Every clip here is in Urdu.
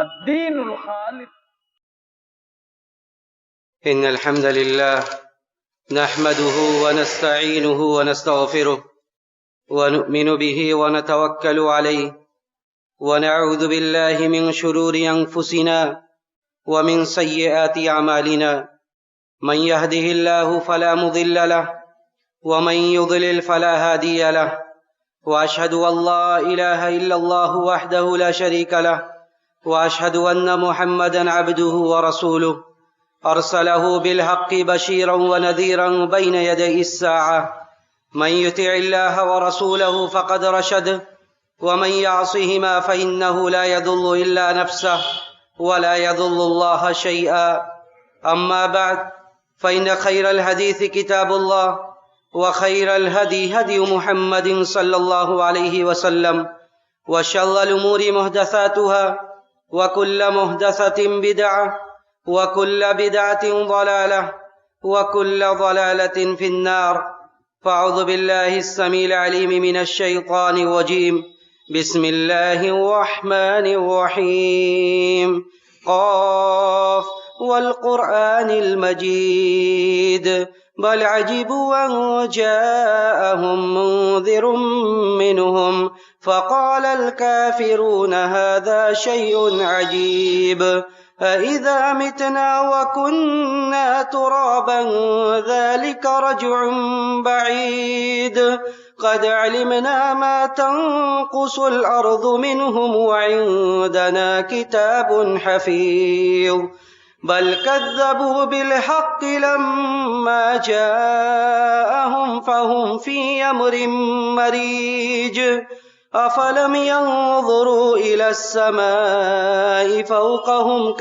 الدين الخالص. إن الحمد لله نحمده ونستعينه ونستغفره ونؤمن به ونتوكل عليه ونعوذ بالله من شرور أنفسنا ومن سيئات أعمالنا من يهده الله فلا مضل له ومن يضلل فلا هادي له وأشهد أن لا إله إلا الله وحده لا شريك له وأشهد أن محمدا عبده ورسوله أرسله بالحق بشيرا ونذيرا بين يدي الساعة من يطع الله ورسوله فقد رشد ومن يعصهما فإنه لا يضل إلا نفسه ولا يضل الله شيئا. أما بعد فإن خير الحديث كتاب الله وخير الهدي هدي محمد صلى الله عليه وسلم وشر الأمور محدثاتها وكل محدثة بدعة وكل بدعة ضلالة وكل ضلالة في النار. فأعوذ بالله السميع العليم من الشيطان الرجيم. بسم الله الرحمن الرحيم. قاف والقرآن المجيد بل عجبوا أن جاءهم منذر منهم فقال الكافرون هذا شيء عجيب أإذا متنا وكنا ترابا ذلك رجع بعيد قد علمنا ما تنقص الأرض منهم وعندنا كتاب حفيظ بل كذبوا بالحق لما جاءهم فهم في أمر مريج أفلم ينظروا إلى السماء فوقهم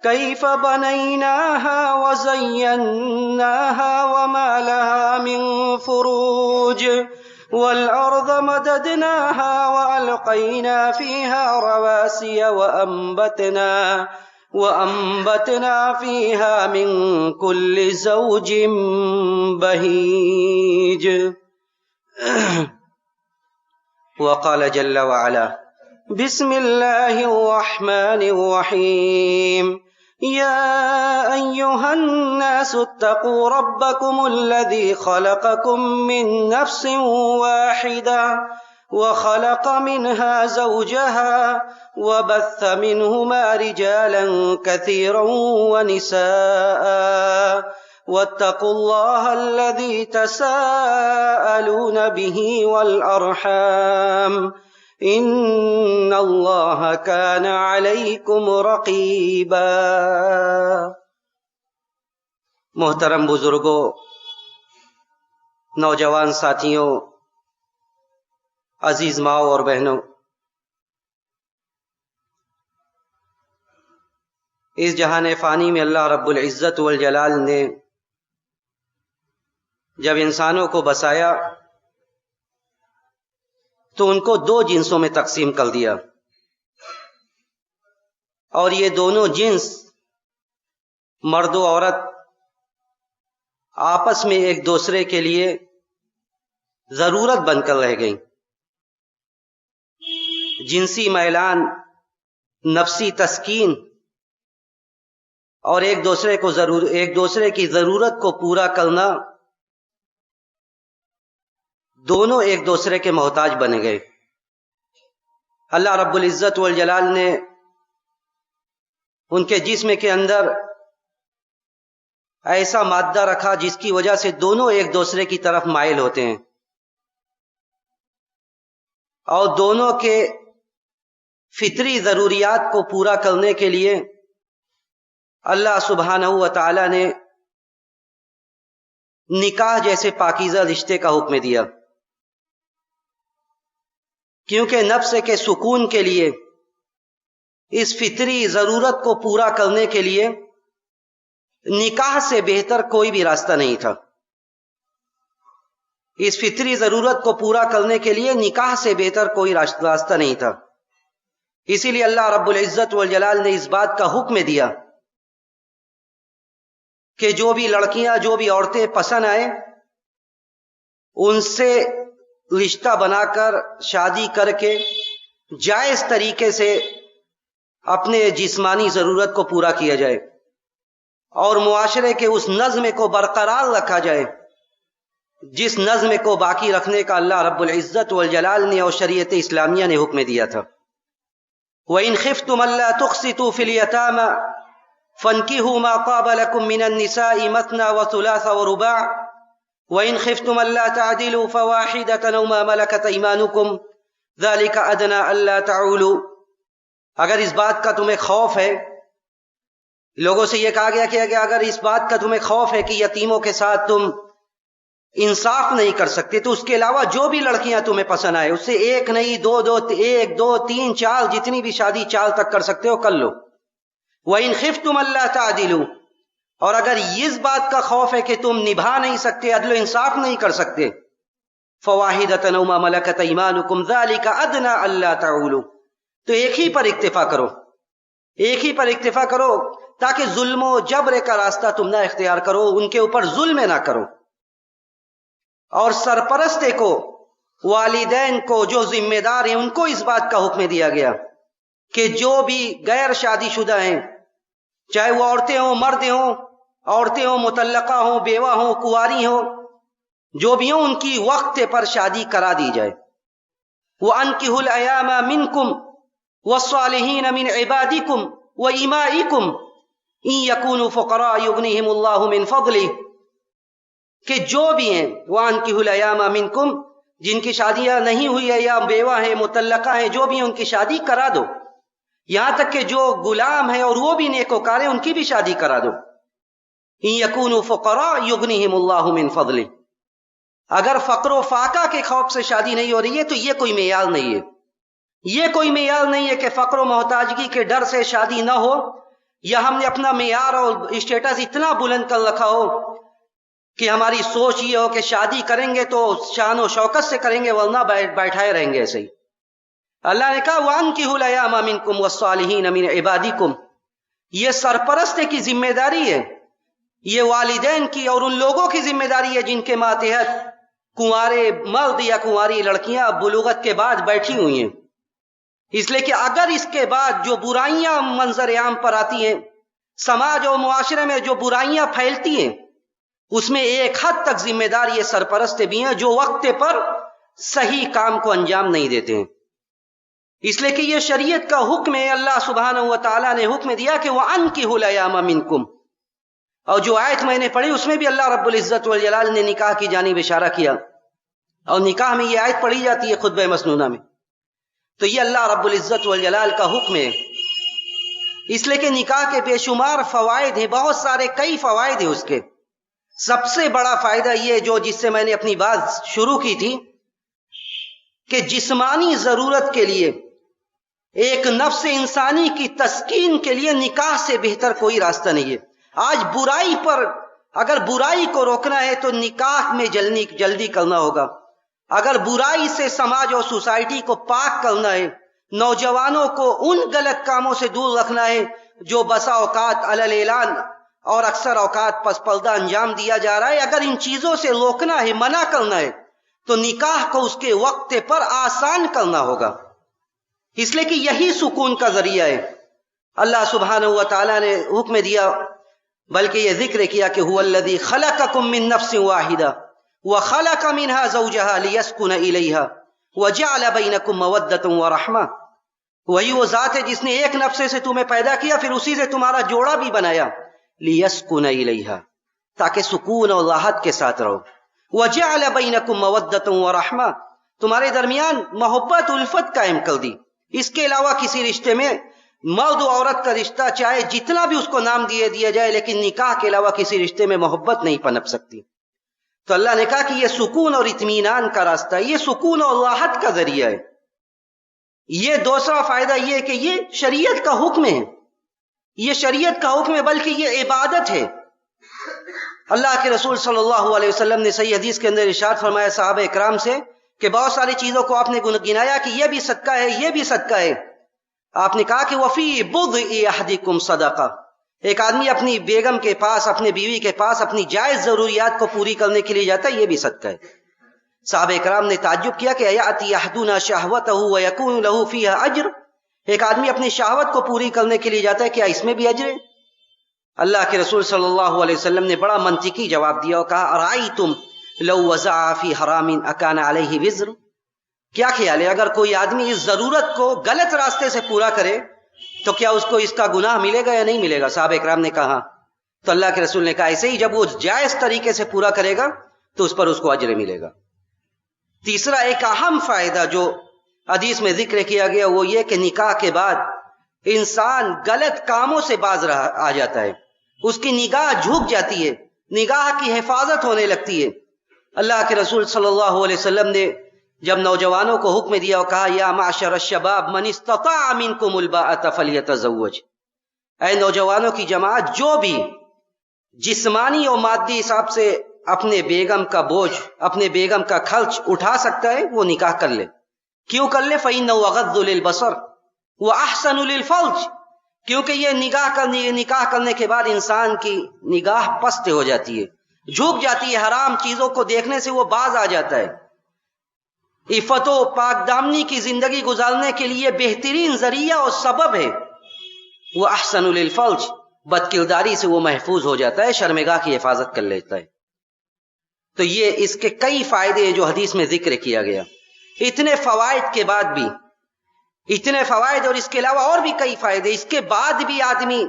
كيف بنيناها وزيناها وما لها من فروج والأرض مددناها وألقينا فيها رواسي وأنبتنا فيها من كل زوج بهيج. وقال جل وعلا بسم الله الرحمن الرحيم. يا أيها الناس اتقوا ربكم الذي خلقكم من نفس واحدة وخلق منها زوجها وبث منهما رجالا كثيرا ونساء واتقوا الله الذي تساءلون به والأرحام إن الله كان عليكم رقيبا. محترم بزرگوں، نوجوان ساتھیوں، عزیز ماؤں اور بہنوں، اس جہان فانی میں اللہ رب العزت والجلال نے جب انسانوں کو بسایا تو ان کو دو جنسوں میں تقسیم کر دیا، اور یہ دونوں جنس مرد و عورت آپس میں ایک دوسرے کے لیے ضرورت بن کر رہ گئیں. جنسی میلان، نفسی تسکین اور ایک دوسرے کی ضرورت کو پورا کرنا، دونوں ایک دوسرے کے محتاج بن گئے. اللہ رب العزت والجلال نے ان کے جسم کے اندر ایسا مادہ رکھا جس کی وجہ سے دونوں ایک دوسرے کی طرف مائل ہوتے ہیں، اور دونوں کے فطری ضروریات کو پورا کرنے کے لیے اللہ سبحانہ و تعالی نے نکاح جیسے پاکیزہ رشتے کا حکم دیا، کیونکہ نفس کے سکون کے لیے، اس فطری ضرورت کو پورا کرنے کے لیے نکاح سے بہتر کوئی بھی راستہ نہیں تھا. اس فطری ضرورت کو پورا کرنے کے لیے نکاح سے بہتر کوئی راستہ نہیں تھا. اسی لیے اللہ رب العزت والجلال نے اس بات کا حکم دیا کہ جو بھی لڑکیاں، جو بھی عورتیں پسند آئیں، ان سے رشتہ بنا کر، شادی کر کے جائز طریقے سے اپنے جسمانی ضرورت کو پورا کیا جائے اور معاشرے کے اس نظم کو برقرار رکھا جائے جس نظم کو باقی رکھنے کا اللہ رب العزت والجلال نے اور شریعت اسلامیہ نے حکم دیا تھا۔ وَإِنْ خِفْتُمْ أَلَّا تُقْسِطُوا فِي الْيَتَامَى فَانكِحُوا مَا طَابَ لَكُم مِّنَ النِّسَاءِ مَثْنَىٰ وَثُلَاثَ وَرُبَاعَ وَإِنْ خِفْتُمْ أَلَّا تَعْدِلُوا فَوَاحِدَةً أَوْ مَا مَلَكَتْ أَيْمَانُكُمْ ذَلِكَ أَدْنَىٰ أَلَّا تَعُولُوا۔ اگر اس بات کا تمہیں خوف ہے، لوگوں سے یہ کہا گیا کہ اگر اس بات کا تمہیں خوف ہے کہ یتیموں کے ساتھ تم انصاف نہیں کر سکتے تو اس کے علاوہ جو بھی لڑکیاں تمہیں پسند آئے اس سے ایک نہیں ایک دو تین چار جتنی بھی شادی چال تک کر سکتے ہو کر لو۔ وَإِنْ خِفْتُمْ أَلَّا تَعْدِلُوا، اور اگر اس بات کا خوف ہے کہ تم نبھا نہیں سکتے، عدل و انصاف نہیں کر سکتے، فَوَاحِدَةً أَوْ مَا مَلَكَتْ أَيْمَانُكُمْ ذَلِكَ أَدْنَىٰ أَلَّا تَعُولُوا، تو ایک ہی پر اکتفا کرو، ایک ہی پر اکتفا کرو تاکہ ظلم و جبر کا راستہ تم نہ اختیار کرو، ان کے اوپر ظلم نہ کرو۔ اور سرپرستے کو، والدین کو جو ذمہ دار ہیں ان کو اس بات کا حکم دیا گیا کہ جو بھی غیر شادی شدہ ہیں، چاہے وہ عورتیں ہوں مرد ہوں، عورتیں ہوں مطلقہ ہوں بیوہ ہوں کنواری ہوں، جو بھی ہوں ان کی وقت پر شادی کرا دی جائے۔ وَأَنكِحُوا الْأَيَامَ مِنكُمْ وَالصَّالِحِينَ مِنْ عِبَادِكُمْ وَإِمَائِكُمْ إِن يَكُونُوا فُقَرَاءَ يُغْنِهِمُ اللَّهُ مِنْ فَضْلِهِ، کہ جو بھی ہیں وَأَنكِحُوا الْأَيَامَ مِنكُمْ، جن کی شادیاں نہیں ہوئی ہے یا بیوہ ہیں مطلقہ ہیں، جو بھی ہیں ان کی شادی کرا دو، یہاں تک کہ جو غلام ہیں اور وہ بھی نیکوکار ہیں ان کی بھی شادی کرا دو۔ إِن يَكُونُوا فُقَرَاءَ يُغْنِهِمُ اللَّهُ مِنْ فَضْلِهِ، اگر فقر و فاقہ کے خوف سے شادی نہیں ہو رہی ہے تو یہ کوئی معیار نہیں ہے، یہ کوئی معیار نہیں ہے کہ فقر و محتاجگی کے ڈر سے شادی نہ ہو، یا ہم نے اپنا معیار اور اسٹیٹس اتنا بلند کر رکھا ہو کہ ہماری سوچ یہ ہو کہ شادی کریں گے تو شان و شوکت سے کریں گے ورنہ بیٹھائے رہیں گے ایسے ہی۔ اللہ نے کہا وَأَنكِحُوا الْأَيَامَ مِنكُمْ وَالصَّالِحِينَ مِنْ عِبَادِكُمْ، یہ سرپرست کی ذمہ داری ہے، یہ والدین کی اور ان لوگوں کی ذمہ داری ہے جن کے ماتحت کنوارے مرد یا کنواری لڑکیاں بلوغت کے بعد بیٹھی ہوئی ہیں، اس لیے کہ اگر اس کے بعد جو برائیاں منظر عام پر آتی ہیں، سماج اور معاشرے میں جو برائیاں پھیلتی ہیں، اس میں ایک حد تک ذمہ دار یہ سرپرست بھی ہیں جو وقت پر صحیح کام کو انجام نہیں دیتے ہیں، اس لیے کہ یہ شریعت کا حکم ہے۔ اللہ سبحانہ و تعالیٰ نے حکم دیا کہ وَأَنكِحُوا الْأَيَامَ مِنكُمْ، اور جو آیت میں نے پڑھی اس میں بھی اللہ رب العزت والجلال نے نکاح کی جانب اشارہ کیا، اور نکاح میں یہ آیت پڑھی جاتی ہے خطبہ مسنونہ میں، تو یہ اللہ رب العزت والجلال کا حکم ہے، اس لیے کہ نکاح کے بے شمار فوائد ہیں، بہت سارے کئی فوائد ہیں اس کے۔ سب سے بڑا فائدہ یہ جو جس سے میں نے اپنی بات شروع کی تھی کہ جسمانی ضرورت کے لیے، ایک نفس انسانی کی تسکین کے لیے نکاح سے بہتر کوئی راستہ نہیں ہے۔ آج برائی پر اگر برائی کو روکنا ہے تو نکاح میں جلدی کرنا ہوگا، اگر برائی سے سماج اور سوسائٹی کو پاک کرنا ہے، نوجوانوں کو ان غلط کاموں سے دور رکھنا ہے جو بسا اوقات علی اعلان اور اکثر اوقات پس پردہ انجام دیا جا رہا ہے، اگر ان چیزوں سے روکنا ہے، منع کرنا ہے تو نکاح کو اس کے وقت پر آسان کرنا ہوگا، اس لیے کہ یہی سکون کا ذریعہ ہے۔ اللہ سبحانہ و تعالیٰ نے حکم دیا، بلکہ یہ ذکر کیا کہ هو الذی خلقکم من نفس واحدہ وخلق منها زوجها لیسکن الیہا وجعل بینکم مودۃ ورحمہ، وہی وہ ذات ہے جس نے ایک نفس سے تمہیں پیدا کیا پھر اسی سے تمہارا جوڑا بھی بنایا، لیسکن الیہا، تاکہ سکون اور راحت کے ساتھ رہو، وجعل بینکم مودۃ ورحمہ، تمہارے درمیان محبت الفت قائم کر دی۔ اس کے علاوہ کسی رشتے میں مرد و عورت کا رشتہ چاہے جتنا بھی اس کو نام دیا جائے لیکن نکاح کے علاوہ کسی رشتے میں محبت نہیں پنپ سکتی۔ تو اللہ نے کہا کہ یہ سکون اور اطمینان کا راستہ ہے، یہ سکون اور راحت کا ذریعہ ہے۔ یہ دوسرا فائدہ یہ ہے کہ یہ شریعت کا حکم ہے، یہ شریعت کا حکم ہے بلکہ یہ عبادت ہے۔ اللہ کے رسول صلی اللہ علیہ وسلم نے صحیح حدیث کے اندر ارشاد فرمایا صحابہ اکرام سے کہ بہت ساری چیزوں کو آپ نے گنایا کہ یہ بھی صدقہ ہے، یہ بھی صدقہ ہے۔ آپ نے کہا کہ وفی بضع احدکم صدقہ، ایک آدمی اپنی بیگم کے پاس، اپنے بیوی کے پاس اپنی جائز ضروریات کو پوری کرنے کے لیے جاتا ہے، یہ بھی صدقہ ہے۔ صحابہ کرام نے تعجب کیا کہ ایاتی احدنا شہوتہ ویکون لہ فیہا اجر، ایک آدمی اپنی شہوت کو پوری کرنے کے لیے جاتا ہے، کیا اس میں بھی اجر ہے؟ اللہ کے رسول صلی اللہ علیہ وسلم نے بڑا منطقی جواب دیا اور کہا ارائیتم لو وزع فی حرام اکان علیہ وزر، کیا خیال ہے اگر کوئی آدمی اس ضرورت کو غلط راستے سے پورا کرے تو کیا اس کو اس کا گناہ ملے گا یا نہیں ملے گا؟ صحابہ کرام نے کہا، تو اللہ کے رسول نے کہا ایسے ہی جب وہ جائز طریقے سے پورا کرے گا تو اس پر اس کو اجر ملے گا۔ تیسرا ایک اہم فائدہ جو حدیث میں ذکر کیا گیا وہ یہ کہ نکاح کے بعد انسان غلط کاموں سے باز آ جاتا ہے، اس کی نگاہ جھک جاتی ہے، نگاہ کی حفاظت ہونے لگتی ہے۔ اللہ کے رسول صلی اللہ علیہ وسلم نے جب نوجوانوں کو حکم دیا اور کہا یا معشر الشباب من استطاع منکم الباءۃ فلیتزوج، اے نوجوانوں کی جماعت جو بھی جسمانی اور مادی حساب سے اپنے بیگم کا بوجھ، اپنے بیگم کا خرچ اٹھا سکتا ہے وہ نکاح کر لے۔ کیوں کر لے؟ فإنہ اغض للبصر واحسن للفرج، کیونکہ یہ نکاح کرنے کے بعد انسان کی نگاہ پست ہو جاتی ہے، جھک جاتی ہے، حرام چیزوں کو دیکھنے سے وہ باز آ جاتا ہے۔ عفت و پاک دامنی کی زندگی گزارنے کے لیے بہترین ذریعہ اور سبب ہے۔ وہ احسن للفرج، بد کرداری سے وہ محفوظ ہو جاتا ہے، شرمگاہ کی حفاظت کر لیتا ہے۔ تو یہ اس کے کئی فائدے ہیں جو حدیث میں ذکر کیا گیا۔ اتنے فوائد کے بعد بھی، اتنے فوائد اور اس کے علاوہ اور بھی کئی فائدے، اس کے بعد بھی آدمی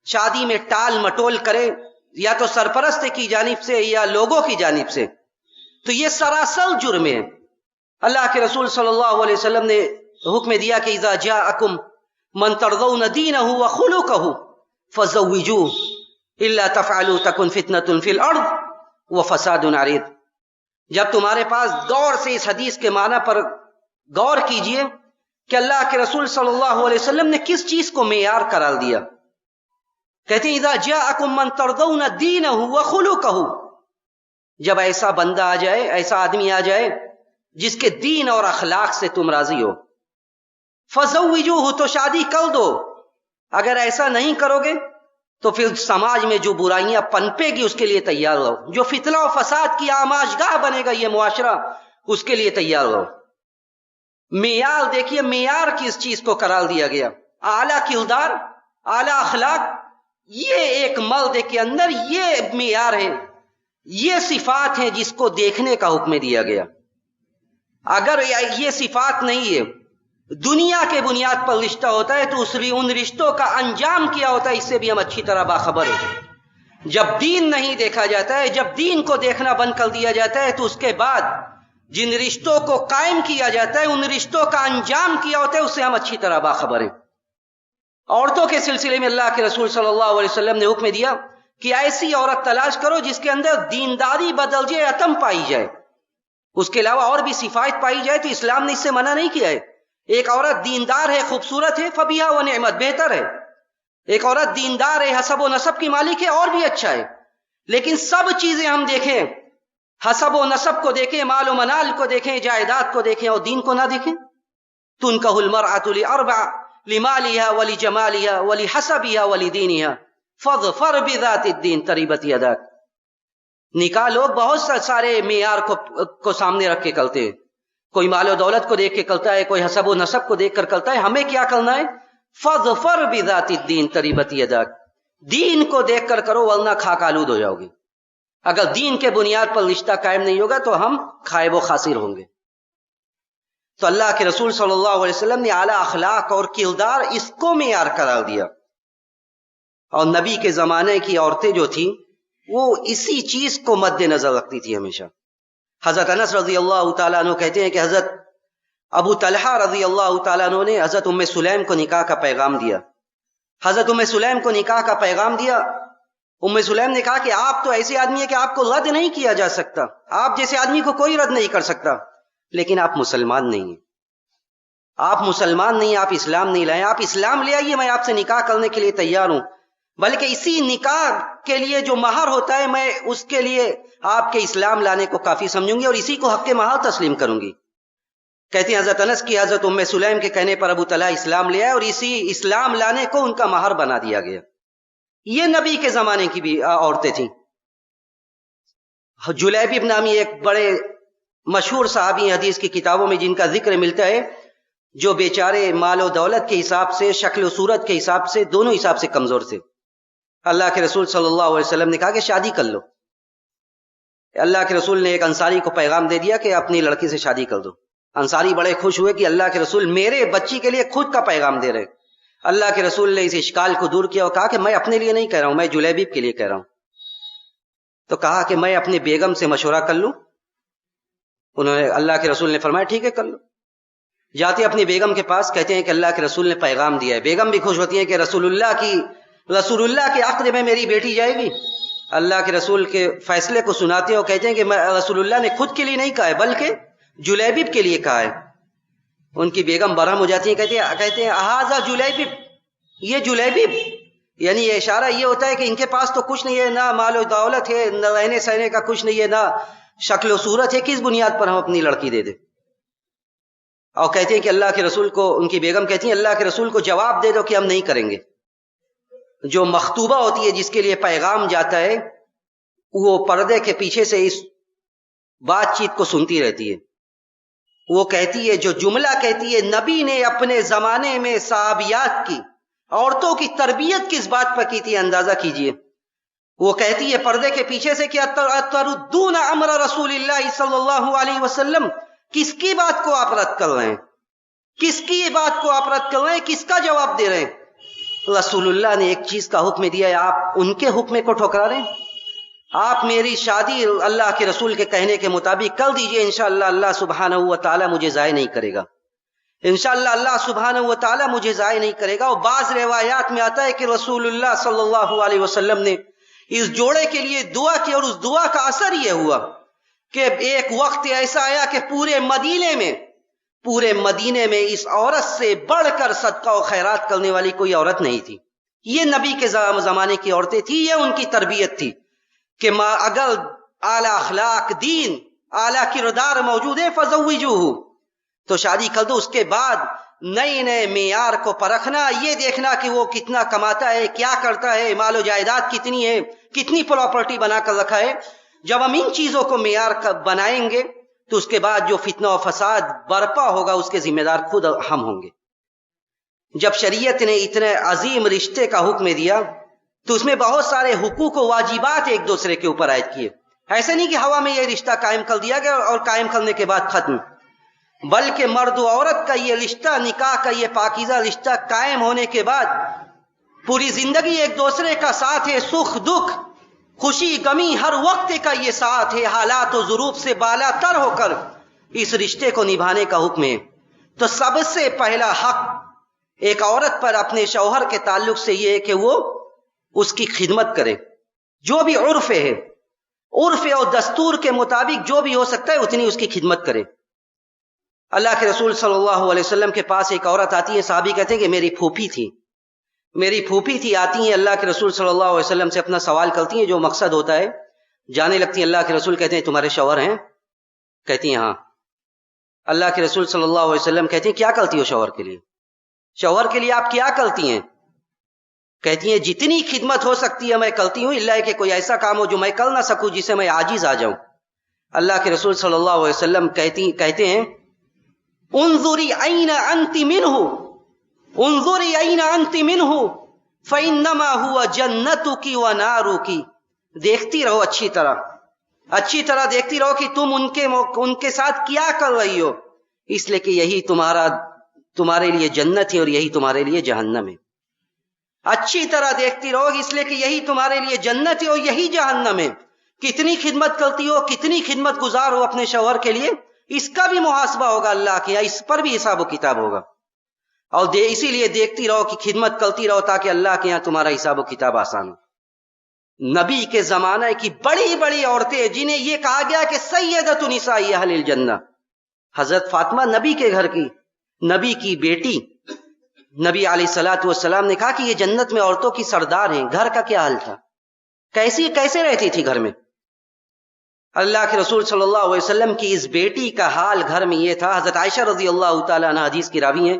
شادی میں ٹال مٹول کرے یا تو سرپرست کی جانب سے یا لوگوں کی جانب سے، تو یہ سراسر جرم ہے۔ اللہ کے رسول صلی اللہ علیہ وسلم نے حکم دیا کہ اذا جاءکم من ترضون دینہ وخلقہ فزوجوہ الا تفعلوا تکن فتنۃ فی الارض وفساد عریض۔ جب تمہارے پاس غور سے اس حدیث کے معنی پر غور کیجئے کہ اللہ کے رسول صلی اللہ علیہ وسلم نے کس چیز کو معیار قرار دیا۔ کہتے ہیں اذا جاءکم من ترضون دینہ وخلقہ، جب ایسا بندہ آ جائے، ایسا آدمی آ جائے جس کے دین اور اخلاق سے تم راضی ہو، فزوجوہ، تو شادی کر دو۔ اگر ایسا نہیں کرو گے تو پھر سماج میں جو برائیاں پنپے گی اس کے لیے تیار رہو، جو فتنہ و فساد کی آماجگاہ بنے گا یہ معاشرہ، اس کے لیے تیار رہو۔ معیار دیکھیے، معیار کس چیز کو قرار دیا گیا؟ اعلیٰ کردار، اعلیٰ اخلاق، یہ ایک مرد کے اندر یہ معیار ہے، یہ صفات ہیں جس کو دیکھنے کا حکم دیا گیا۔ اگر یہ صفات نہیں ہے، دنیا کے بنیاد پر رشتہ ہوتا ہے تو ان رشتوں کا انجام کیا ہوتا ہے اس سے بھی ہم اچھی طرح باخبر ہیں۔ جب دین نہیں دیکھا جاتا ہے، جب دین کو دیکھنا بند کر دیا جاتا ہے تو اس کے بعد جن رشتوں کو قائم کیا جاتا ہے ان رشتوں کا انجام کیا ہوتا ہے اس سے ہم اچھی طرح باخبر ہیں۔ عورتوں کے سلسلے میں اللہ کے رسول صلی اللہ علیہ وسلم نے حکم دیا کہ ایسی عورت تلاش کرو جس کے اندر دینداری بدرجہ اتم پائی جائے، اس کے علاوہ اور بھی صفات پائی جائے تو اسلام نے اس سے منع نہیں کیا ہے۔ ایک عورت دیندار ہے، خوبصورت ہے، فبیہا و نعمت، بہتر ہے۔ ایک عورت دیندار ہے، حسب و نسب کی مالک ہے، اور بھی اچھا ہے۔ لیکن سب چیزیں ہم دیکھیں، حسب و نسب کو دیکھیں، مال و منال کو دیکھیں، جائیداد کو دیکھیں اور دین کو نہ دیکھیں۔ تنکح المرأة لأربع، لمالها ولجمالها ولحسبها ولدینها فاظفر بذات الدین تربت یداک۔ نکاح لوگ بہت سارے معیار کو سامنے رکھ کے کرتے ہیں، کوئی مال و دولت کو دیکھ کے کرتا ہے، کوئی حسب و نسب کو دیکھ کر کرتا ہے۔ ہمیں کیا کرنا ہے؟ فاظفر بذات الدین تربت یداک، دین کو دیکھ کر کرو ورنہ خاک آلود ہو جاؤ گے۔ اگر دین کے بنیاد پر رشتہ قائم نہیں ہوگا تو ہم خائب و خاسر ہوں گے۔ تو اللہ کے رسول صلی اللہ علیہ وسلم نے اعلیٰ اخلاق اور کردار اس کو معیار قرار دیا، اور نبی کے زمانے کی عورتیں جو تھیں وہ اسی چیز کو مد نظر رکھتی تھی ہمیشہ۔ حضرت انس رضی اللہ تعالیٰ عنہ کہتے ہیں کہ حضرت ابو طلحہ رضی اللہ تعالیٰ عنہ نے حضرت ام سلیم کو نکاح کا پیغام دیا۔ حضرت ام سلیم کو نکاح کا پیغام دیا۔ ام سلیم نے کہا کہ آپ تو ایسے آدمی ہیں کہ آپ کو رد نہیں کیا جا سکتا، آپ جیسے آدمی کو کوئی رد نہیں کر سکتا، لیکن آپ مسلمان نہیں ہیں، آپ مسلمان نہیں، آپ اسلام نہیں لائیں، آپ اسلام لے آئیے، میں آپ سے نکاح کرنے کے لیے تیار ہوں، بلکہ اسی نکاح کے لیے جو مہر ہوتا ہے میں اس کے لیے آپ کے اسلام لانے کو کافی سمجھوں گی اور اسی کو حق مہر تسلیم کروں گی۔ کہتے ہیں حضرت انس کی حضرت ام سلیم کے کہنے پر ابو طلحہ اسلام لے آئے اور اسی اسلام لانے کو ان کا مہر بنا دیا گیا۔ یہ نبی کے زمانے کی بھی عورتیں تھیں۔ جلیبیب نامی ایک بڑے مشہور صحابی حدیث کی کتابوں میں جن کا ذکر ملتا ہے، جو بیچارے مال و دولت کے حساب سے، شکل و صورت کے حساب سے، دونوں حساب سے کمزور تھے. اللہ کے رسول صلی اللہ علیہ وسلم نے کہا کہ شادی کر لو. اللہ کے رسول نے ایک انصاری کو پیغام دے دیا کہ اپنی لڑکی سے شادی کر دو. انصاری بڑے خوش ہوئے کہ اللہ کے رسول میرے بچی کے لیے خود کا پیغام دے رہے. اللہ کے رسول نے اس اشکال کو دور کیا اور کہا کہ میں اپنے لیے نہیں کہہ رہا ہوں، میں جلیبیب کے لیے کہہ رہا ہوں. تو کہا کہ میں اپنی بیگم سے مشورہ کر لوں. انہوں نے، اللہ کے رسول نے فرمایا ٹھیک ہے کر لو. جاتے اپنی بیگم کے پاس، کہتے ہیں کہ اللہ کے رسول نے پیغام دیا ہے. بیگم بھی خوش ہوتی ہیں کہ رسول اللہ کے عقد میں میری بیٹی جائے گی. اللہ کے رسول کے فیصلے کو سناتے ہیں اور کہتے ہیں کہ رسول اللہ نے خود کے لیے نہیں کہا ہے بلکہ جلیبیب کے لیے کہا ہے. ان کی بیگم برہم ہو جاتی ہیں، کہتے ہیں اہذا جلیبیب، یہ جلیبیب، یعنی یہ اشارہ یہ ہوتا ہے کہ ان کے پاس تو کچھ نہیں ہے، نہ مال و دولت ہے، نہ رہنے سہنے کا کچھ نہیں ہے، نہ شکل و صورت ہے، کس بنیاد پر ہم اپنی لڑکی دے دیں. اور کہتے ہیں کہ اللہ کے رسول کو، ان کی بیگم کہتی ہیں اللہ کے رسول کو جواب دے دو کہ ہم نہیں کریں گے. جو مخطوبہ ہوتی ہے جس کے لیے پیغام جاتا ہے، وہ پردے کے پیچھے سے اس بات چیت کو سنتی رہتی ہے. وہ کہتی ہے، جو جملہ کہتی ہے، نبی نے اپنے زمانے میں صحابیات کی، عورتوں کی تربیت کس بات پر کی تھی اندازہ کیجئے. وہ کہتی ہے پردے کے پیچھے سے کہ اتردون امر رسول اللہ صلی اللہ علیہ وسلم، کس کی بات کو آپ رد کر رہے ہیں؟ کس کی بات کو آپ رد کر رہے ہیں؟ کس کا جواب دے رہے ہیں؟ رسول اللہ نے ایک چیز کا حکم دیا ہے، آپ ان کے حکم کو ٹھکرا رہے ہیں. آپ میری شادی اللہ کے رسول کے کہنے کے مطابق کر دیجئے، انشاءاللہ اللہ سبحانہ و تعالی مجھے ضائع نہیں کرے گا. انشاءاللہ اللہ سبحانہ و تعالی مجھے ضائع نہیں کرے گا. اور بعض روایات میں آتا ہے کہ رسول اللہ صلی اللہ علیہ وسلم نے اس جوڑے کے لیے دعا کی، اور اس دعا کا اثر یہ ہوا کہ ایک وقت ایسا آیا کہ پورے مدینے میں اس عورت سے بڑھ کر صدقہ و خیرات کرنے والی کوئی عورت نہیں تھی. یہ نبی کے زمانے کی عورتیں تھی، یہ ان کی تربیت تھی کہ اگر اعلیٰ اخلاق، دین، اعلیٰ کردار موجود ہے فزوجوہ، تو شادی کر دو. اس کے بعد نئے معیار کو پرکھنا، یہ دیکھنا کہ وہ کتنا کماتا ہے، کیا کرتا ہے، مال و جائیداد کتنی ہے، کتنی پراپرٹی بنا کر رکھا ہے. جب ہم ان چیزوں کو معیار بنائیں گے تو اس کے بعد جو فتنہ و فساد برپا ہوگا اس کے ذمہ دار خود ہم ہوں گے. جب شریعت نے اتنے عظیم رشتے کا حکم دیا تو اس میں بہت سارے حقوق و واجبات ایک دوسرے کے اوپر عائد کیے. ایسے نہیں کہ ہوا میں یہ رشتہ قائم کر دیا گیا اور قائم کرنے کے بعد ختم، بلکہ مرد و عورت کا یہ رشتہ، نکاح کا یہ پاکیزہ رشتہ قائم ہونے کے بعد پوری زندگی ایک دوسرے کا ساتھ ہے، سکھ دکھ، خوشی غمی، ہر وقت کا یہ ساتھ ہے. حالات و ظروف سے بالا تر ہو کر اس رشتے کو نبھانے کا حکم ہے. تو سب سے پہلا حق ایک عورت پر اپنے شوہر کے تعلق سے یہ ہے کہ وہ اس کی خدمت کرے. جو بھی عرف اور دستور کے مطابق جو بھی ہو سکتا ہے اتنی اس کی خدمت کرے. اللہ کے رسول صلی اللہ علیہ وسلم کے پاس ایک عورت آتی ہے، صحابی کہتے ہیں کہ میری پھوپھی تھی. آتی ہیں اللہ کے رسول صلی اللہ علیہ وسلم سے اپنا سوال کرتی ہیں، جو مقصد ہوتا ہے جانے لگتی ہیں. اللہ کے رسول کہتے ہیں تمہارے شوہر ہیں؟ کہتی ہیں ہاں. اللہ کے رسول صلی اللہ علیہ وسلم کہتے ہیں کیا کرتی ہو شوہر کے لیے؟ شوہر کے لیے آپ کیا کرتی ہیں؟ کہتی ہیں جتنی خدمت ہو سکتی ہے میں کرتی ہوں، الا کہ کوئی ایسا کام ہو جو میں کر نہ سکوں، جسے میں عاجز آ جاؤں. اللہ کے رسول صلی اللہ علیہ وسلم کہتے ہیں انظری این انت منہ، انظری این انت منہ فانما هو جنتک ونارک. دیکھتی رہو اچھی طرح دیکھتی رہو کہ تم ان کے ساتھ کیا کر رہی ہو، اس لیے کہ یہی تمہارے لیے جنت ہے اور یہی تمہارے لیے جہنم ہے. اچھی طرح دیکھتی رہو اس لیے کہ یہی تمہارے لیے جنت ہے اور یہی جہنم ہے. کتنی خدمت کرتی ہو، کتنی خدمت گزار ہو اپنے شوہر کے لیے، اس کا بھی محاسبہ ہوگا اللہ کے یہاں، اس پر بھی حساب و کتاب ہوگا. اور اسی لیے دیکھتی رہو کہ خدمت کرتی رہو تاکہ اللہ کے یہاں تمہارا حساب و کتاب آسان ہو. نبی کے زمانہ کی بڑی بڑی عورتیں جنہیں یہ کہا گیا کہ سیدۃ نساء اہل الجنہ، حضرت فاطمہ نبی کے گھر کی، نبی کی بیٹی، نبی علیہ الصلوۃ والسلام نے کہا کہ یہ جنت میں عورتوں کی سردار ہیں. گھر کا کیا حال تھا، کیسے رہتی تھی گھر میں؟ اللہ کے رسول صلی اللہ علیہ وسلم کی اس بیٹی کا حال گھر میں یہ تھا. حضرت عائشہ رضی اللہ تعالیٰ عنہ حدیث کی راوی ہیں،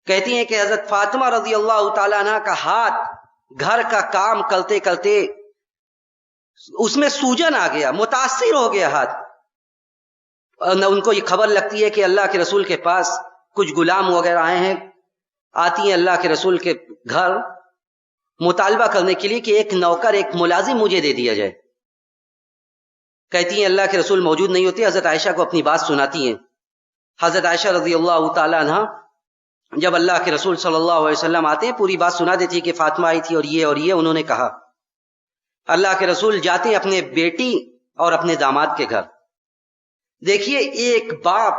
کہتی ہیں کہ حضرت فاطمہ رضی اللہ تعالیٰ عنہ کا ہاتھ گھر کا کام کرتے کرتے اس میں سوجن آ گیا، متاثر ہو گیا ہاتھ. ان کو یہ خبر لگتی ہے کہ اللہ کے رسول کے پاس کچھ غلام وغیرہ آئے ہیں، آتی ہیں اللہ کے رسول کے گھر مطالبہ کرنے کے لیے کہ ایک نوکر، ایک ملازم مجھے دے دیا جائے۔ کہتی ہیں اللہ کے رسول موجود نہیں ہوتے، حضرت عائشہ کو اپنی بات سناتی ہیں۔ حضرت عائشہ رضی اللہ تعالیٰ عنہ جب اللہ کے رسول صلی اللہ علیہ وسلم آتے ہیں پوری بات سنا دیتی ہے کہ فاطمہ آئی تھی اور یہ انہوں نے کہا۔ اللہ کے رسول جاتے ہیں اپنے بیٹی اور اپنے داماد کے گھر۔ دیکھیے ایک باپ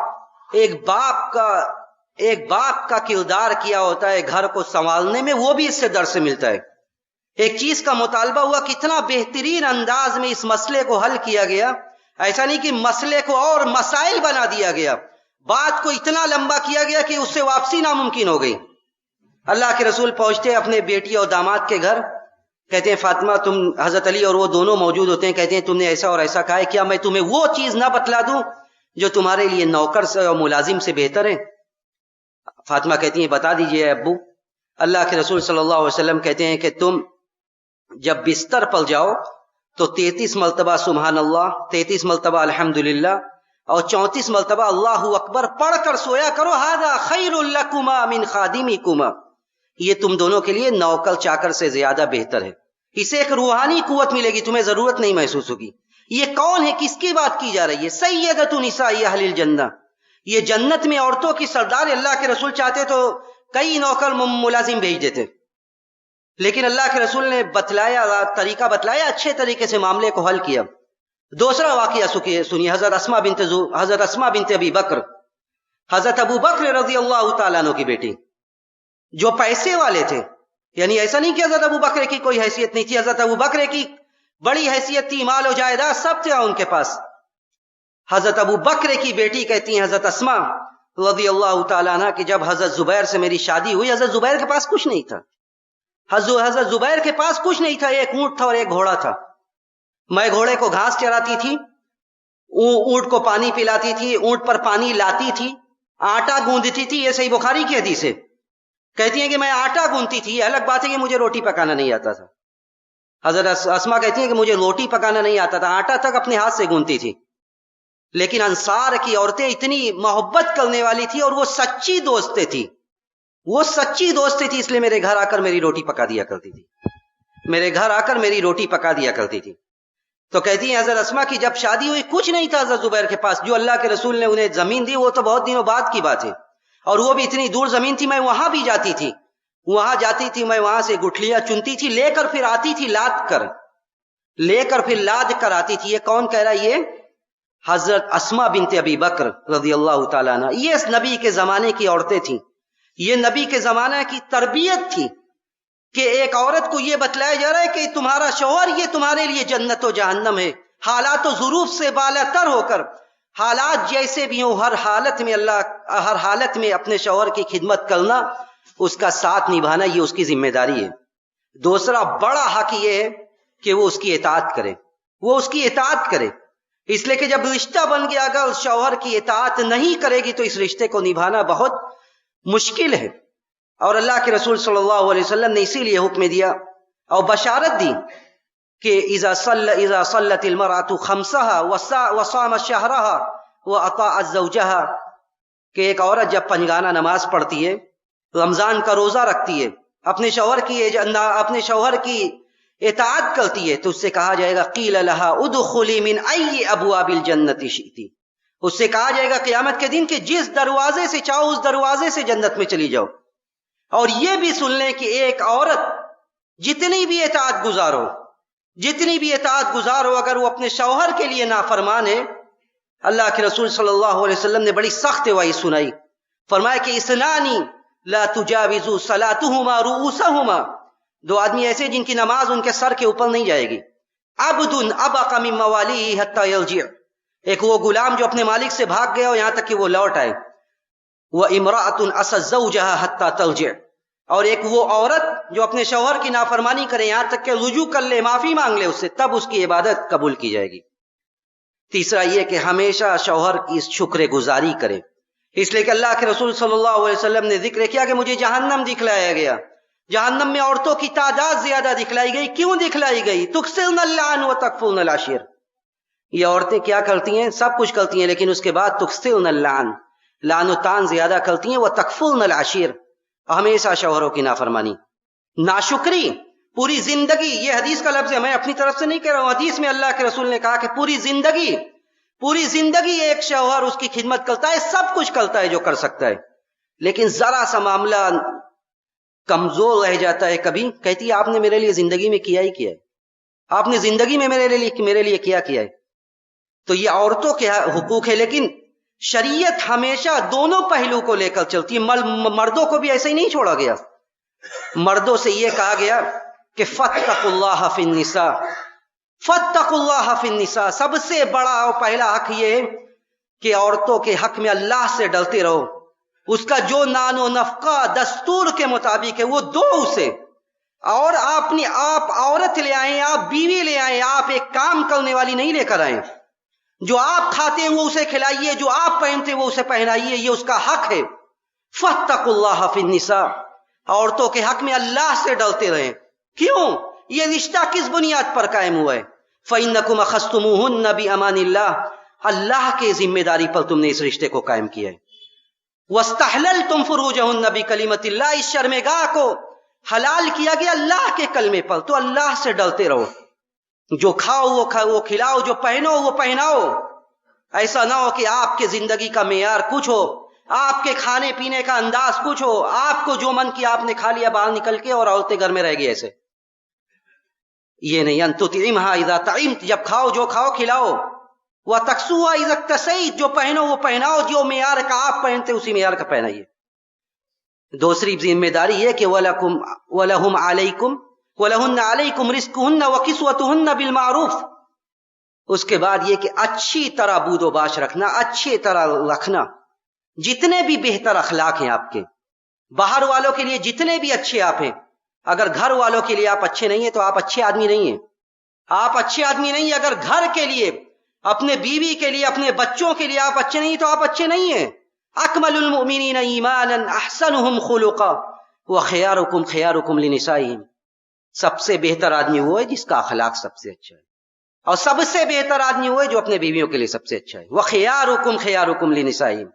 کا کردار کیا ہوتا ہے گھر کو سنبھالنے میں، وہ بھی اس سے درس ملتا ہے۔ ایک چیز کا مطالبہ ہوا، کتنا بہترین انداز میں اس مسئلے کو حل کیا گیا۔ ایسا نہیں کہ مسئلے کو اور مسائل بنا دیا گیا، بات کو اتنا لمبا کیا گیا کہ اس سے واپسی ناممکن ہو گئی۔ اللہ کے رسول پہنچتے اپنے بیٹی اور داماد کے گھر، کہتے ہیں فاطمہ تم، حضرت علی اور وہ دونوں موجود ہوتے ہیں، کہتے ہیں تم نے ایسا اور ایسا کہا ہے، کیا میں تمہیں وہ چیز نہ بتلا دوں جو تمہارے لیے نوکر سے اور ملازم سے بہتر ہے؟ فاطمہ کہتی ہیں بتا دیجئے ابو۔ اللہ کے رسول صلی اللہ علیہ وسلم کہتے ہیں کہ تم جب بستر پر جاؤ تو 33 مرتبہ سبحان اللہ، 33 مرتبہ الحمدللہ اور 34 مرتبہ اللہ اکبر پڑھ کر سویا کرو۔ ھذا خیر لکما من خادمکما، یہ تم دونوں کے لیے نوکر چاکر سے زیادہ بہتر ہے۔ اسے ایک روحانی قوت ملے گی، تمہیں ضرورت نہیں محسوس ہوگی۔ یہ کون ہے، کس کی بات کی جا رہی ہے؟ سیدۃ نساء اہل الجنہ، یہ جنت میں عورتوں کی سردار۔ اللہ کے رسول چاہتے تو کئی نوکر ملازم بھیج دیتے، لیکن اللہ کے رسول نے طریقہ بتلایا، اچھے طریقے سے معاملے کو حل کیا۔ دوسرا واقعہ سنیے، حضرت اسماء بنت ابی بکر، حضرت ابو بکر رضی اللہ تعالیٰ عنہ کی بیٹی، جو پیسے والے تھے۔ یعنی ایسا نہیں کہ حضرت ابو بکر کی کوئی حیثیت نہیں تھی، حضرت ابو بکر کی بڑی حیثیت تھی، مال و جائیداد سب تھا ان کے پاس۔ حضرت ابو بکر کی بیٹی کہتی ہیں حضرت اسماء رضی اللہ تعالیٰ عنہ کہ جب حضرت زبیر سے میری شادی ہوئی، حضرت زبیر کے پاس کچھ نہیں تھا، حضرت زبیر کے پاس کچھ نہیں تھا، ایک اونٹ تھا اور ایک گھوڑا تھا۔ میں گھوڑے کو گھاس چراتی تھی، اونٹ کو پانی پلاتی تھی، اونٹ پر پانی لاتی تھی، آٹا گوندتی تھی۔ یہ صحیح بخاری کی حدیث ہے، کہتی ہیں کہ میں آٹا گوندتی تھی۔ یہ الگ بات ہے کہ مجھے روٹی پکانا نہیں آتا تھا۔ حضرت اسماء کہتی ہیں کہ مجھے روٹی پکانا نہیں آتا تھا، آٹا تک اپنے ہاتھ سے گوندتی تھی۔ لیکن انصار کی عورتیں اتنی محبت کرنے والی تھی اور وہ سچی دوستیں تھی، وہ سچی دوستیں تھی، اس لیے میرے گھر آ کر میری روٹی پکا دیا کرتی تھی، میرے گھر آ کر میری روٹی پکا دیا کرتی تھی۔ تو کہتی ہیں حضرت اسماء کی جب شادی ہوئی کچھ نہیں تھا حضرت زبیر کے پاس، جو اللہ کے رسول نے انہیں زمین دی وہ تو بہت دنوں بعد کی بات ہے، اور وہ بھی اتنی دور زمین تھی، میں وہاں بھی جاتی تھی، وہاں جاتی تھی، میں وہاں سے گٹھلیاں چنتی تھی، لے کر پھر آتی تھی، لے کر پھر لاد کر آتی تھی۔ یہ کون کہہ رہا ہے؟ یہ حضرت اسماء بنت ابی بکر رضی اللہ تعالیٰ عنہ۔ یہ نبی کے زمانے کی عورتیں تھیں، یہ نبی کے زمانے کی تربیت تھی کہ ایک عورت کو یہ بتلایا جا رہا ہے کہ تمہارا شوہر یہ تمہارے لیے جنت و جہنم ہے، حالات و ظروف سے بالا تر ہو کر، حالات جیسے بھی ہوں، ہر حالت میں اپنے شوہر کی خدمت کرنا، اس کا ساتھ نبھانا، یہ اس کی ذمہ داری ہے۔ دوسرا بڑا حق یہ ہے کہ وہ اس کی اطاعت کرے، وہ اس کی اطاعت کرے، اس لیے کہ جب رشتہ بن گیا اگر شوہر کی اطاعت نہیں کرے گی تو اس رشتے کو نبھانا بہت مشکل ہے۔ اور اللہ کے رسول صلی اللہ علیہ وسلم نے اسی لیے حکم دیا اور بشارت دی کہ اذا صلت المرأة خمسها وصامت شهرها واطاعت زوجها، کہ ایک عورت جب پنجگانہ نماز پڑھتی ہے، رمضان کا روزہ رکھتی ہے، اپنے شوہر کی اطاعت کرتی ہے، تو اس سے کہا جائے گا قیل لها ادخلی من ای ابواب الجنت شئت، اس سے کہا جائے گا قیامت کے دن کہ جس دروازے سے چاہو اس دروازے سے جنت میں چلی جاؤ۔ اور یہ بھی سن لیں کہ ایک عورت جتنی بھی اطاعت گزار ہو، اگر وہ اپنے شوہر کے لیے نافرمان ہے، اللہ کے رسول صلی اللہ علیہ وسلم نے بڑی سخت وعید سنائی، فرمایا کہ اثنانی لا تجاوزوا صلاتهما رؤوسهما، دو آدمی ایسے جن کی نماز ان کے سر کے اوپر نہیں جائے گی، عبد ابق من موالیہ حتی یرجع، ایک وہ غلام جو اپنے مالک سے بھاگ گیا ہو یہاں تک کہ وہ لوٹ آئے، وامرأة عصت زوجها حتی ترجع، اور ایک وہ عورت جو اپنے شوہر کی نافرمانی کرے یہاں تک کہ رجوع کر لے، معافی مانگ لے اس سے، تب اس کی عبادت قبول کی جائے گی۔ تیسرا یہ کہ ہمیشہ شوہر کی شکر گزاری کرے، اس لیے کہ اللہ کے رسول صلی اللہ علیہ وسلم نے ذکر کیا کہ مجھے جہنم دکھلایا گیا، جہنم میں عورتوں کی تعداد زیادہ دکھلائی گئی۔ کیوں دکھلائی گئی؟ تکثرن اللعن وتکفرن العشیر، یہ عورتیں کیا کرتی ہیں؟ سب کچھ کرتی ہیں، لیکن اس کے بعد تکثرن اللعن، لعن و تان زیادہ کرتی ہیں، وہ تکفرن العشیر، ہمیشہ شوہروں کی نافرمانی، ناشکری پوری زندگی۔ یہ حدیث کا لفظ ہے، میں اپنی طرف سے نہیں کہہ رہا ہوں، حدیث میں اللہ کے رسول نے کہا کہ پوری زندگی ایک شوہر اس کی خدمت کرتا ہے، سب کچھ کرتا ہے جو کر سکتا ہے، لیکن ذرا سا معاملہ کمزور رہ جاتا ہے، کبھی کہتی ہے آپ نے میرے لیے زندگی میں کیا ہی کیا ہے، آپ نے زندگی میں میرے لیے کیا ہے۔ تو یہ عورتوں کے حقوق ہے، لیکن شریعت ہمیشہ دونوں پہلو کو لے کر چلتی ہے۔ مردوں کو بھی ایسے ہی نہیں چھوڑا گیا، مردوں سے یہ کہا گیا کہ فاتقوا اللہ فی النساء، فاتقوا اللہ فی النساء، سب سے بڑا اور پہلا حق یہ ہے کہ عورتوں کے حق میں اللہ سے ڈرتے رہو، اس کا جو نان و نفقہ دستور کے مطابق ہے وہ دو اسے، اور آپ عورت لے آئیں، آپ بیوی لے آئیں، آپ ایک کام کرنے والی نہیں لے کر آئیں، جو آپ کھاتے ہیں وہ اسے کھلائیے، جو آپ پہنتے ہیں وہ اسے پہنائیے، یہ اس کا حق ہے۔ فاتقوا اللہ فی النساء، عورتوں کے حق میں اللہ سے ڈرتے رہیں۔ کیوں؟ یہ رشتہ کس بنیاد پر قائم ہوا ہے؟ فإنکم اخذتموہن بأمان اللہ، اللہ کے ذمہ داری پر تم نے اس رشتے کو قائم کیا ہے۔ واستحللتم فروجہن بکلمۃ اللہ، اس شرمگاہ کو حلال کیا گیا اللہ کے کلمے پر، تو اللہ سے ڈرتے رہو، جو کھاؤ وہ کھلاؤ، جو پہنو وہ پہناؤ۔ ایسا نہ ہو کہ آپ کے زندگی کا معیار کچھ ہو، آپ کے کھانے پینے کا انداز کچھ ہو، آپ کو جو من کیا آپ نے کھا لیا باہر نکل کے، اور عورتیں گھر میں رہ گئی ایسے۔ یہ نہیں، ان تطعمها اذا طعمت، جب کھاؤ جو کھاؤ کھلاؤ، وتکسوها اذا اکتسیت، جو پہنو وہ پہناؤ، جو معیار کا آپ پہنتے اسی معیار کا پہنائیے۔ دوسری ذمہ داری یہ کہ وَلَهُمْ عَلَيْكُمْ وَلَهُنَّ عَلَيْكُمْ رِزْقُهُنَّ وَكِسْوَتُهُنَّ بِالْمَعْرُوفِ، اس کے بعد یہ کہ اچھی طرح بود و باش رکھنا، اچھی طرح رکھنا، جتنے بھی بہتر اخلاق ہیں آپ کے، باہر والوں کے لیے جتنے بھی اچھے آپ ہیں، اگر گھر والوں کے لیے آپ اچھے نہیں ہیں تو آپ اچھے آدمی نہیں ہیں، آپ اچھے آدمی نہیں ہیں۔ اگر گھر کے لیے، اپنے بیوی کے لیے، اپنے بچوں کے لیے آپ اچھے نہیں تو آپ اچھے نہیں ہیں۔ اکمل المؤمنین ایمانا احسنهم خلقا وخیارکم خیارکم لنسائهم، سب سے بہتر آدمی وہ ہے جس کا اخلاق سب سے اچھا ہے، اور سب سے بہتر آدمی وہ ہے جو اپنے بیویوں کے لیے سب سے اچھا ہے۔ وخیارکم خیارکم لنسائهم،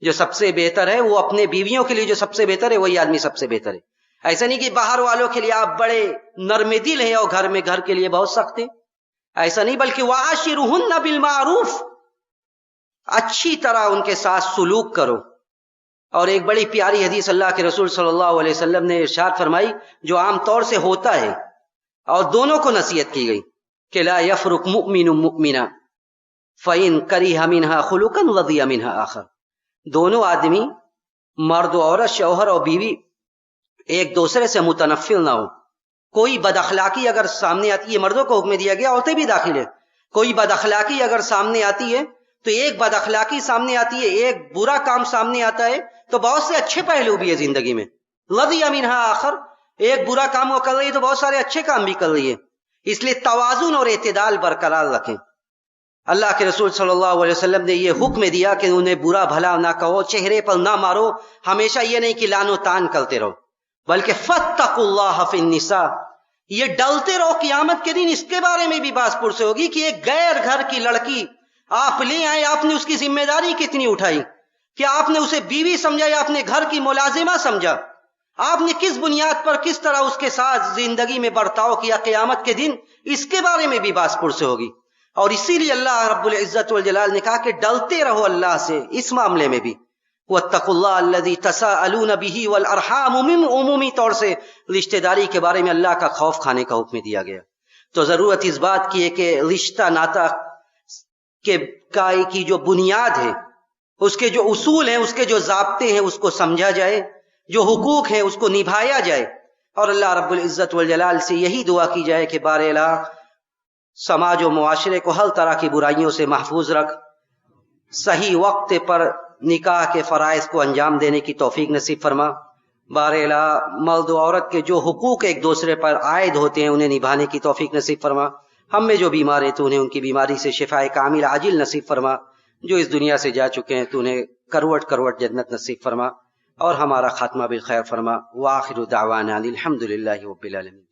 جو سب سے بہتر ہے وہ اپنے بیویوں کے لیے جو سب سے بہتر ہے وہی آدمی سب سے بہتر ہے۔ ایسا نہیں کہ باہر والوں کے لیے آپ بڑے نرم دل ہیں اور گھر کے لیے بہت سخت ہیں، ایسا نہیں، بلکہ وعاشرہن بالمعروف، اچھی طرح ان کے ساتھ سلوک کرو۔ اور ایک بڑی پیاری حدیث اللہ کے رسول صلی اللہ علیہ وسلم نے ارشاد فرمائی، جو عام طور سے ہوتا ہے، اور دونوں کو نصیحت کی گئی کہ لا یفرق مؤمن مؤمنا فإن کرہ منہا خلقا رضی منہا آخر، دونوں آدمی، مرد و عورت، شوہر اور بیوی، ایک دوسرے سے متنفر نہ ہو۔ کوئی بد اخلاقی اگر سامنے آتی ہے، مردوں کو حکم دیا گیا، عورتیں بھی داخل ہے، کوئی بد اخلاقی اگر سامنے آتی ہے تو ایک بد اخلاقی سامنے آتی ہے، ایک برا کام سامنے آتا ہے تو بہت سے اچھے پہلو بھی ہے زندگی میں، رضی منہا آخر، ایک برا کام وہ کر رہی ہے تو بہت سارے اچھے کام بھی کر رہی ہے، اس لیے توازن اور اعتدال برقرار رکھیں۔ اللہ کے رسول صلی اللہ علیہ وسلم نے یہ حکم دیا کہ انہیں برا بھلا نہ کہو، چہرے پر نہ مارو، ہمیشہ یہ نہیں کہ لان و تان کرتے رہو، بلکہ فاتقوا اللہ فی النساء، یہ ڈرتے رہو قیامت کے دن اس کے بارے میں بھی باس پرس ہوگی کہ ایک غیر گھر کی لڑکی آپ لے آئے، آپ نے اس کی ذمہ داری کتنی اٹھائی؟ کیا آپ نے اسے بیوی سمجھا یا اپنے گھر کی ملازمہ سمجھا؟ آپ نے کس بنیاد پر کس طرح اس کے ساتھ زندگی میں برتاؤ کیا؟ قیامت کے دن اس کے بارے میں بھی باس پرس ہوگی۔ اور اسی لیے اللہ رب العزت والجلال نے کہا کہ ڈرتے رہو اللہ سے اس معاملے میں بھی، واتقوا اللہ الذی تساءلون بہ والارحام، عمومی طور سے رشتہ داری کے بارے میں اللہ کا خوف کھانے کا حکم دیا گیا۔ تو ضرورت اس بات کی ہے کہ رشتہ ناتا کی جو بنیاد ہے، اس کے جو اصول ہیں، اس کے جو ضابطے ہیں، اس کو سمجھا جائے، جو حقوق ہیں اس کو نبھایا جائے، اور اللہ رب العزت والجلال سے یہی دعا کی جائے کہ بار الہ سماج و معاشرے کو ہر طرح کی برائیوں سے محفوظ رکھ، صحیح وقت پر نکاح کے فرائض کو انجام دینے کی توفیق نصیب فرما، بار الہ مرد و عورت کے جو حقوق ایک دوسرے پر عائد ہوتے ہیں انہیں نبھانے کی توفیق نصیب فرما، ہم میں جو بیمار ہیں تو انہیں ان کی بیماری سے شفاء کامل عاجل نصیب فرما، جو اس دنیا سے جا چکے ہیں تو انہیں کروٹ کروٹ جنت نصیب فرما، اور ہمارا خاتمہ بالخیر فرما، وآخر دعوانا الحمدللہ رب العالمین۔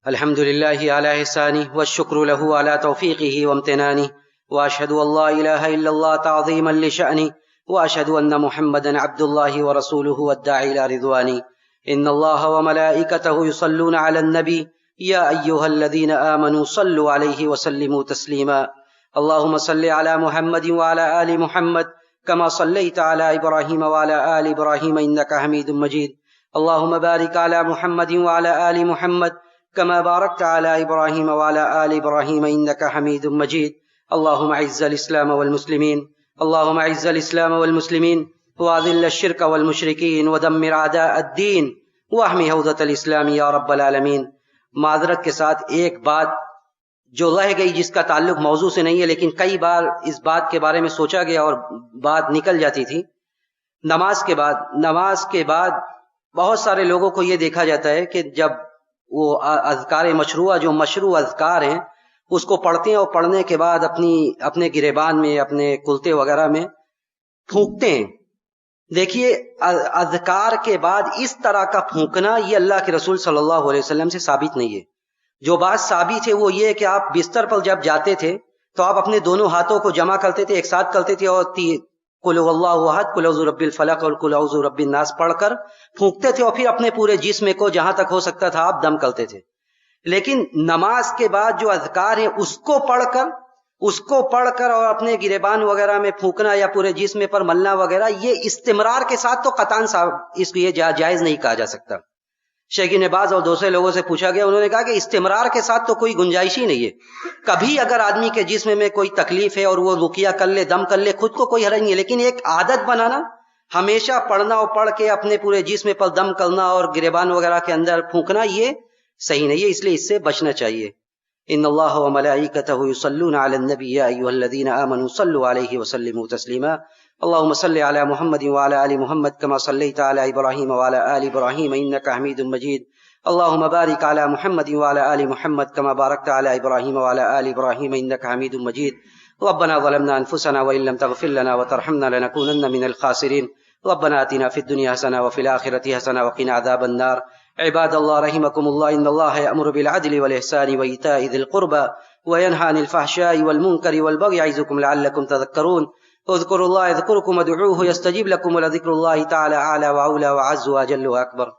الحمد لله على إحسانه والشكر له على توفيقه وامتنانه، وأشهد أن لا إله إلا الله تعظيما لشأنه، وأشهد أن محمدا عبد الله ورسوله والداعي إلى رضوانه. إن الله وملائكته يصلون على النبي يا أيها الذين آمنوا صلوا عليه وسلموا تسليما. اللهم صل على محمد وعلى آل محمد كما صليت على إبراهيم وعلى آل إبراهيم إنك حميد مجيد. اللهم بارك على محمد وعلى آل محمد كما باركت على إبراهيم وعلى آل إبراهيم إنك حميد مجيد. اللهم أعز الإسلام والمسلمين، اللهم أعز الإسلام والمسلمين وأذل الشرك والمشركين ودمر أعداء الدين واحمي حوزة الإسلام یا رب العالمین. معذرت کے ساتھ ایک بات جو رہ گئی جس کا تعلق موضوع سے نہیں ہے، لیکن کئی بار اس بات کے بارے میں سوچا گیا اور بات نکل جاتی تھی. نماز کے بعد بہت سارے لوگوں کو یہ دیکھا جاتا ہے کہ جب وہ اذکار مشروعہ جو مشروع اذکار ہیں اس کو پڑھتے ہیں اور پڑھنے کے بعد اپنے گریبان میں اپنے کلتے وغیرہ میں پھونکتے ہیں. دیکھیے اذکار کے بعد اس طرح کا پھونکنا یہ اللہ کے رسول صلی اللہ علیہ وسلم سے ثابت نہیں ہے. جو بات ثابت ہے وہ یہ ہے کہ آپ بستر پر جب جاتے تھے تو آپ اپنے دونوں ہاتھوں کو جمع کرتے تھے، ایک ساتھ کرتے تھے اور قل هو اللہ احد، قل اعوذ برب الفلق اور قل اعوذ برب الناس پڑھ کر پھونکتے تھے اور پھر اپنے پورے جسم کو جہاں تک ہو سکتا تھا آپ دم کرتے تھے. لیکن نماز کے بعد جو اذکار ہیں اس کو پڑھ کر اور اپنے گریبان وغیرہ میں پھونکنا یا پورے جسم پر ملنا وغیرہ، یہ استمرار کے ساتھ تو قطعاً اس کو یہ جائز نہیں کہا جا سکتا. شیخ ابن باز اور دوسرے لوگوں سے پوچھا گیا، انہوں نے کہا کہ استمرار کے ساتھ تو کوئی گنجائش ہی نہیں ہے. کبھی اگر آدمی کے جسم میں کوئی تکلیف ہے اور وہ رقیہ کر لے، دم کر لے، خود کو کوئی حرج نہیں ہے، لیکن ایک عادت بنانا، ہمیشہ پڑھنا اور پڑھ کے اپنے پورے جسم پر دم کرنا اور گریبان وغیرہ کے اندر پھونکنا، یہ صحیح نہیں ہے، اس لیے اس سے بچنا چاہیے. ان اللہ وملائکتہ یصلون علی النبی یا ایھا الذین آمنوا صلوا علیہ وسلموا تسلیما. اللهم صل على محمد وعلى آل محمد كما صليت على إبراهيم وعلى آل إبراهيم إنك حميد مجيد. اللهم بارك على محمد وعلى آل محمد كما باركت على إبراهيم وعلى آل إبراهيم إنك حميد مجيد. ربنا ظلمنا أنفسنا وإن لم تغفر لنا وترحمنا لنكونن من الخاسرين. ربنا آتنا في الدنيا حسنة وفي الآخرة حسنة وقنا عذاب النار. عباد الله رحمكم الله، إن الله يأمر بالعدل والإحسان وإيتاء ذي القربى وينهى عن الفحشاء والمنكر والبغي يعظكم لعلكم تذكرون. اذكروا الله يذكركم وادعوه يستجيب لكم، ولذكر الله تعالى أعلى وأولى وأعز وأجل وأكبر.